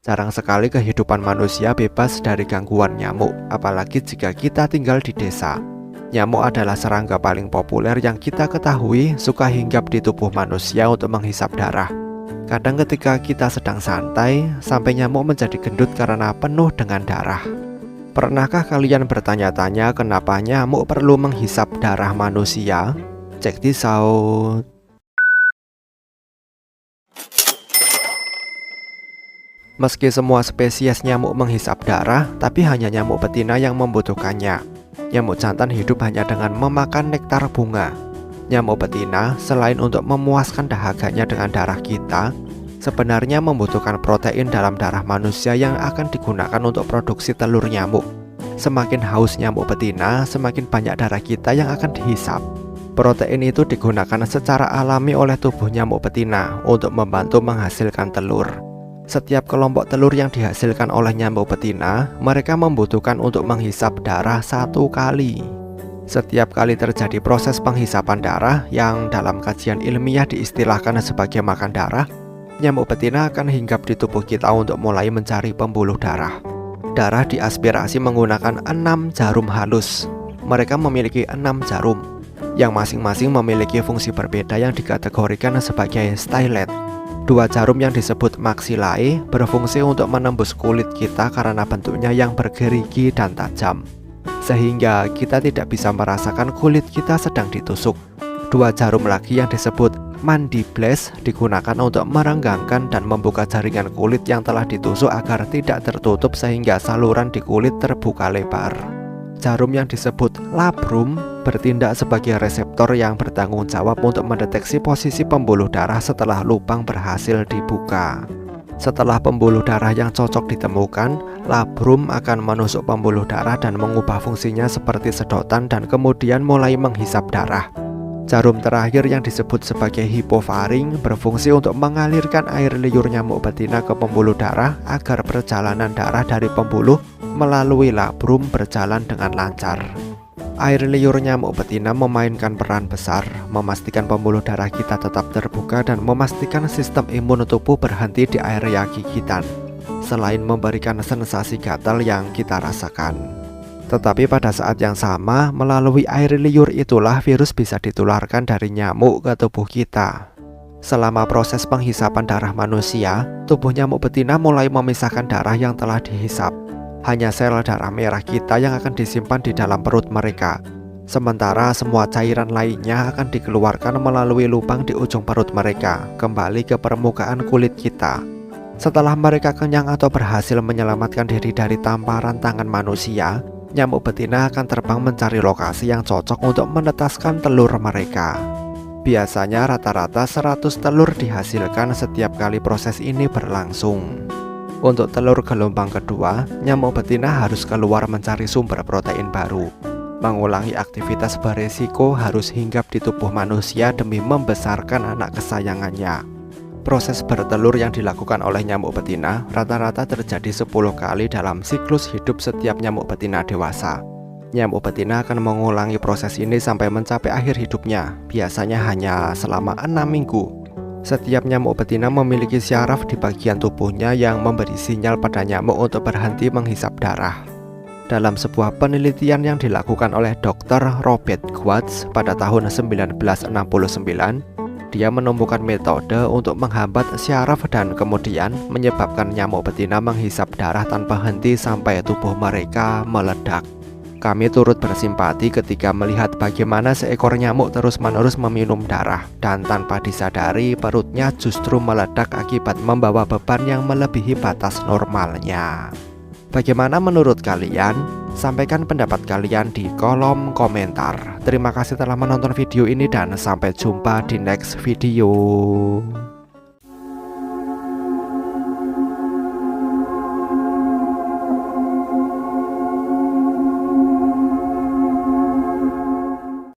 Jarang sekali kehidupan manusia bebas dari gangguan nyamuk, apalagi jika kita tinggal di desa. Nyamuk adalah serangga paling populer yang kita ketahui suka hinggap di tubuh manusia untuk menghisap darah. Kadang ketika kita sedang santai, sampai nyamuk menjadi gendut karena penuh dengan darah. Pernahkah kalian bertanya-tanya kenapa nyamuk perlu menghisap darah manusia? Check this out. Meski semua spesies nyamuk menghisap darah, tapi hanya nyamuk betina yang membutuhkannya. Nyamuk jantan hidup hanya dengan memakan nektar bunga. Nyamuk betina, selain untuk memuaskan dahaganya dengan darah kita, sebenarnya membutuhkan protein dalam darah manusia yang akan digunakan untuk produksi telur nyamuk. Semakin haus nyamuk betina, semakin banyak darah kita yang akan dihisap. Protein itu digunakan secara alami oleh tubuh nyamuk betina untuk membantu menghasilkan telur. Setiap kelompok telur yang dihasilkan oleh nyamuk betina, mereka membutuhkan untuk menghisap darah 1 kali. Setiap kali terjadi proses penghisapan darah yang dalam kajian ilmiah diistilahkan sebagai makan darah, nyamuk betina akan hinggap di tubuh kita untuk mulai mencari pembuluh darah. Darah diaspirasi menggunakan 6 jarum halus. Mereka memiliki 6 jarum, yang masing-masing memiliki fungsi berbeda yang dikategorikan sebagai stylet. 2 jarum yang disebut maxillae berfungsi untuk menembus kulit kita karena bentuknya yang bergerigi dan tajam, sehingga kita tidak bisa merasakan kulit kita sedang ditusuk. 2 jarum lagi yang disebut mandibles digunakan untuk merenggangkan dan membuka jaringan kulit yang telah ditusuk agar tidak tertutup sehingga saluran di kulit terbuka lebar. Jarum yang disebut labrum bertindak sebagai reseptor yang bertanggung jawab untuk mendeteksi posisi pembuluh darah setelah lubang berhasil dibuka. Setelah pembuluh darah yang cocok ditemukan, labrum akan menusuk pembuluh darah dan mengubah fungsinya seperti sedotan dan kemudian mulai menghisap darah. Jarum terakhir yang disebut sebagai hipofaring berfungsi untuk mengalirkan air liur nyamuk betina ke pembuluh darah agar perjalanan darah dari pembuluh melalui labrum berjalan dengan lancar. Air liur nyamuk betina memainkan peran besar, memastikan pembuluh darah kita tetap terbuka dan memastikan sistem imun tubuh berhenti di area gigitan, selain memberikan sensasi gatal yang kita rasakan. Tetapi pada saat yang sama, melalui air liur itulah virus bisa ditularkan dari nyamuk ke tubuh kita. Selama proses penghisapan darah manusia, tubuh nyamuk betina mulai memisahkan darah yang telah dihisap. Hanya sel darah merah kita yang akan disimpan di dalam perut mereka. Sementara semua cairan lainnya akan dikeluarkan melalui lubang di ujung perut mereka, kembali ke permukaan kulit kita. Setelah mereka kenyang atau berhasil menyelamatkan diri dari tamparan tangan manusia, nyamuk betina akan terbang mencari lokasi yang cocok untuk menetaskan telur mereka. Biasanya rata-rata 100 telur dihasilkan setiap kali proses ini berlangsung. Untuk telur gelombang kedua, nyamuk betina harus keluar mencari sumber protein baru. Mengulangi aktivitas beresiko harus hinggap di tubuh manusia demi membesarkan anak kesayangannya. Proses bertelur yang dilakukan oleh nyamuk betina rata-rata terjadi 10 kali dalam siklus hidup setiap nyamuk betina dewasa. Nyamuk betina akan mengulangi proses ini sampai mencapai akhir hidupnya, biasanya hanya selama 6 minggu. Setiap nyamuk betina memiliki syaraf di bagian tubuhnya yang memberi sinyal pada nyamuk untuk berhenti menghisap darah. Dalam sebuah penelitian yang dilakukan oleh Dr. Robert Gwartz pada tahun 1969, dia menemukan metode untuk menghambat syaraf dan kemudian menyebabkan nyamuk betina menghisap darah tanpa henti sampai tubuh mereka meledak. Kami turut bersimpati ketika melihat bagaimana seekor nyamuk terus-menerus meminum darah dan tanpa disadari perutnya justru meledak akibat membawa beban yang melebihi batas normalnya. Bagaimana menurut kalian? Sampaikan pendapat kalian di kolom komentar. Terima kasih telah menonton video ini dan sampai jumpa di next video.